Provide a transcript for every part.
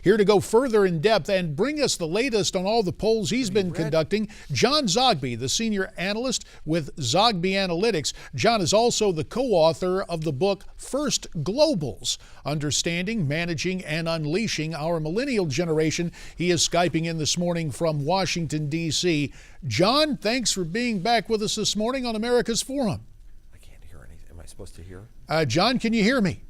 Here to go further in depth and bring us the latest on all the polls he's been conducting, John Zogby, the senior analyst with Zogby Analytics. John is also the co-author of the book First Globals, Understanding, Managing, and Unleashing Our Millennial Generation. He is Skyping in this morning from Washington, D.C. John, thanks for being back with us this morning on America's Forum. I can't hear anything. Am I supposed to hear? John, can you hear me?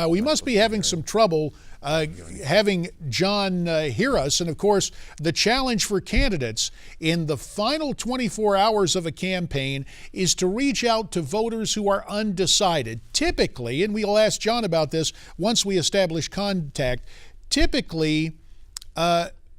We must be having some trouble having John hear us. And of course, the challenge for candidates in the final 24 hours of a campaign is to reach out to voters who are undecided. Typically, and we'll ask John about this once we establish contact, typically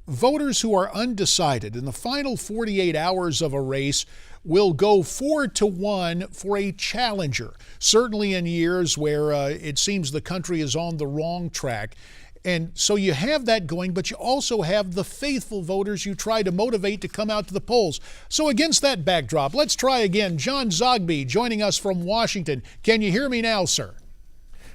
voters who are undecided in the final 48 hours of a race will go 4-1 for a challenger. Certainly in years where it seems the country is on the wrong track. And so you have that going, but you also have the faithful voters you try to motivate to come out to the polls. So against that backdrop, let's try again. John Zogby joining us from Washington. Can you hear me now, sir?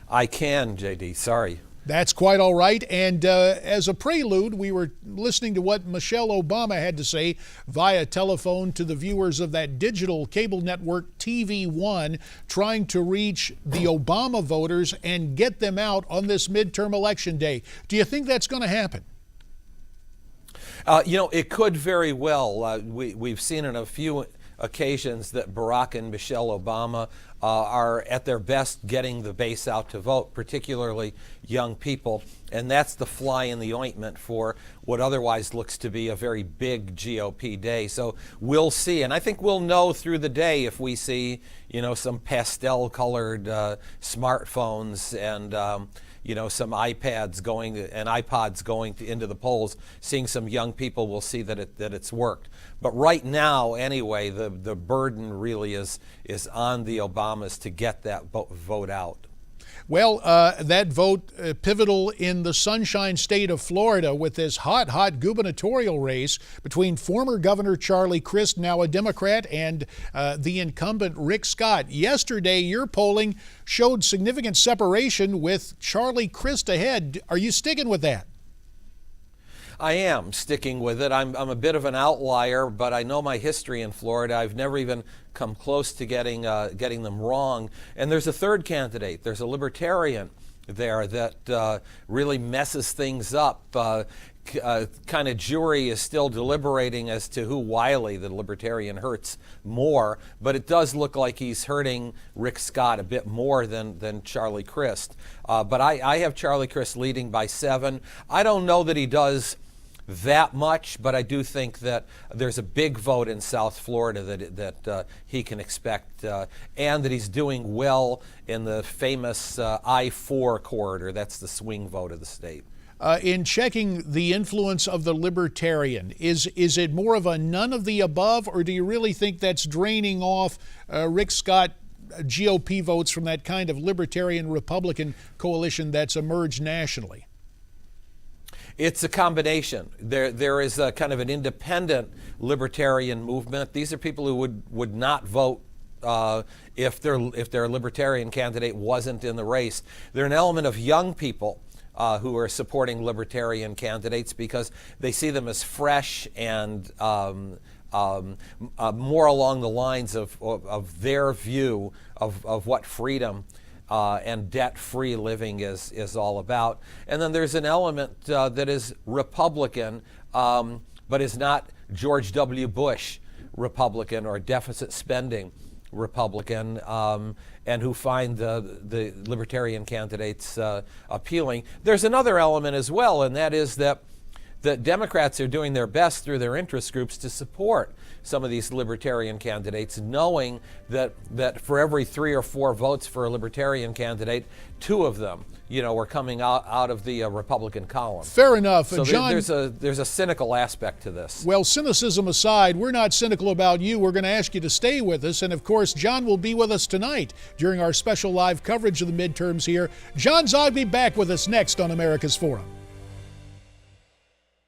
I can, JD. Sorry. That's quite all right. And as a prelude, we were listening to what Michelle Obama had to say via telephone to the viewers of that digital cable network TV1, trying to reach the Obama voters and get them out on this midterm election day. Do you think that's going to happen? It could very well. We've seen on a few occasions that Barack and Michelle Obama are at their best getting the base out to vote, particularly young people. And that's the fly in the ointment for what otherwise looks to be a very big GOP day. So we'll see. And I think we'll know through the day if we see, some pastel-colored smartphones and some iPads going and iPods going into the polls. Seeing some young people, will see that it's worked. But right now, anyway, the burden really is on the Obamas to get that vote out. Well, that vote pivotal in the Sunshine State of Florida with this hot gubernatorial race between former Governor Charlie Crist, now a Democrat, and the incumbent Rick Scott. Yesterday, your polling showed significant separation with Charlie Crist ahead. Are you sticking with that? I am sticking with it. I'm a bit of an outlier, but I know my history in Florida. I've never even come close to getting them wrong. And there's a third candidate. There's a libertarian there that really messes things up. Kind of jury is still deliberating as to who Wiley, the libertarian, hurts more, but it does look like he's hurting Rick Scott a bit more than Charlie Crist. But I have Charlie Crist leading by 7. I don't know that he does that much, but I do think that there's a big vote in South Florida that he can expect, and that he's doing well in the famous I-4 corridor. That's the swing vote of the state. In checking the influence of the libertarian, is it more of a none of the above, or do you really think that's draining off Rick Scott GOP votes from that kind of libertarian Republican coalition that's emerged nationally? It's a combination. There is a kind of an independent libertarian movement. These are people who would not vote if their libertarian candidate wasn't in the race. They're an element of young people who are supporting libertarian candidates because they see them as fresh and more along the lines of their view of what freedom and debt-free living is all about. And then there's an element that is Republican, but is not George W. Bush Republican or deficit spending Republican, and who find the libertarian candidates appealing. There's another element as well, and that is that Democrats are doing their best through their interest groups to support some of these libertarian candidates, knowing that for every 3 or 4 votes for a libertarian candidate, 2 of them, are coming out of the Republican column. Fair enough. So John, there's a cynical aspect to this. Well, cynicism aside, we're not cynical about you. We're going to ask you to stay with us. And of course, John will be with us tonight during our special live coverage of the midterms here. John Zogby back with us next on America's Forum.